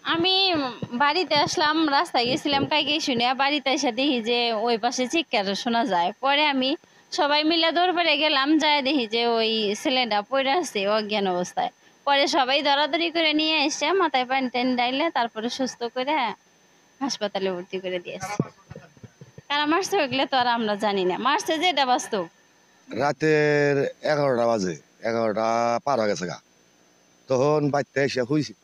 আমি বাড়িতে আসলাম, রাস্তায় গেছিলাম কাইকে শুনে, বাড়িতে এসে দেখি যে ওই পাশে চিৎকার শোনা যায়। পরে আমি সবাই মিলে দৌড় পেরে গেলাম, যায় দেখি যে ওই ছেলেটা পড়ে আছে অজ্ঞান অবস্থায়। পরে সবাই দৌড়াদৌড়ি করে নিয়ে এসে মাথায় পানি টানি ডাইলে তারপরে সুস্থ করে হাসপাতালে ভর্তি করে দিয়েছে। কারা মারছে ওইগুলো তো আর আমরা জানি না, মারছে যে এটা বাস্তব। রাতের 11টা বাজে, 11টা পার হয়ে গেছে গা। তখন বাড়িতে এসে হইছি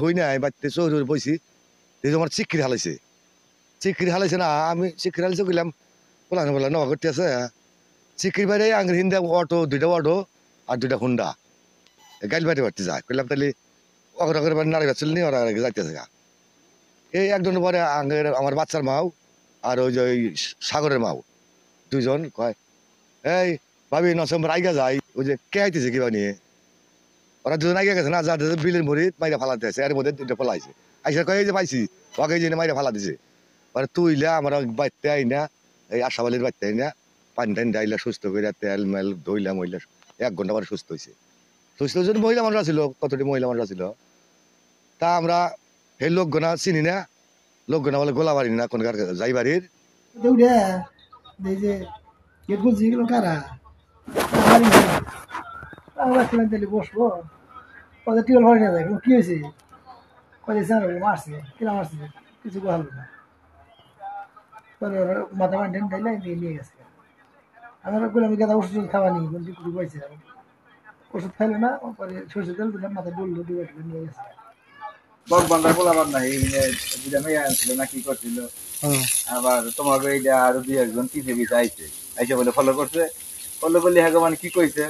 হই নাই, বাড়িতে চৌধুরী বইছি, আমার চিক্রি হালাইছে। চিক্রি হালাইছে না, আমি চিক্রি হালাইছে গেলাম বলা নবা করতে আছে। চিক্রি বাইরে আঙ্গের হিন্দে অটো, 2টা অটো আর 2টা হুন্ডা গাইল বাড়ি বাড়তে যায়। কইলাম তাহলে অগর অগর বাড়ি নাড়ি বাচ্চল নিয়ে ওরা যাইতেছে গা। এই একজন পরে আঙ্গের আমার বাচ্চার মাও আর ওই যে ওই সাগরের মাও দুইজন কয়, এই ভাবি নসম রাইগা যায়, ওই যে কে আইতেছে কিবা নিয়ে। ওরা দুজন আগে গেছে না, যাদের বিলের মুড়ি মাইরা ফালাতে আছে, এর মধ্যে 2টা ফলাইছে। আইসা কয়ে যে পাইছি ওকে যে মাইরা ফালা দিছে। মানে তুইলে আমরা বাড়তে আই না, এই আশাবালির বাড়তে আই না, পানি টানি ডাইলা সুস্থ করে তেল মেল ধইলা মহিলা 1 ঘন্টা পরে সুস্থ হয়েছে। সুস্থ হয়েছে মহিলা মানুষ ছিল, কতটি মহিলা মানুষ ছিল। তা আমরা সেই লোকগোনা চিনি না, লোকগোনা বলে গোলাবাড়ি না কোনকার যাই বাড়ির বসবো টিউল ভরে নিয়ে যায় কি হয়েছে মারছে কিনা মারছে কিছু ভালো না। পরে মাথা পানি ঢাইলে নিয়ে গেছে। আমরা বললাম গাদা ওষুধ খাওয়া নিই বিক্রি পাইছে, ওষুধ খাইলো না। পরে সরষে তেল দিলাম, মাথায় বললো দুবার নিয়ে গেছে। বকবান্ধার বলাবার নাই দুটা মেয়ে আনছিল না কি করছিল। আবার তোমাকে এইটা আরো 2-1 পিছে পিছে আইছে, আইসে বলে ফলো করছে। ফলো করলে হ্যাঁ মানে কি কইছে,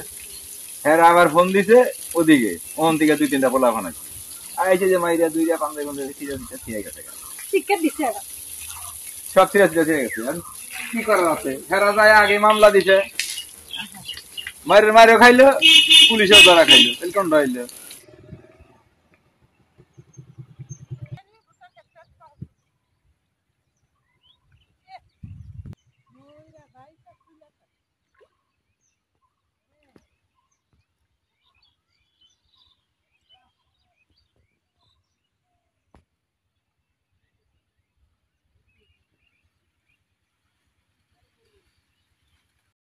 হ্যাঁ আবার ফোন দিছে ওদিকে, ওখান থেকে 2-3টা পোলা ফোন আছে আইছে যে মাইরা 2টা 5 ঘন্টা ঠিক গেছে সব ছিঁড়ে ছিঁড়ে গেছে। কি করার আছে, হেরা যায় আগে মামলা দিছে, মারের মারেও খাইলো, পুলিশেও ধরা খাইলো, কোনটা হইলো।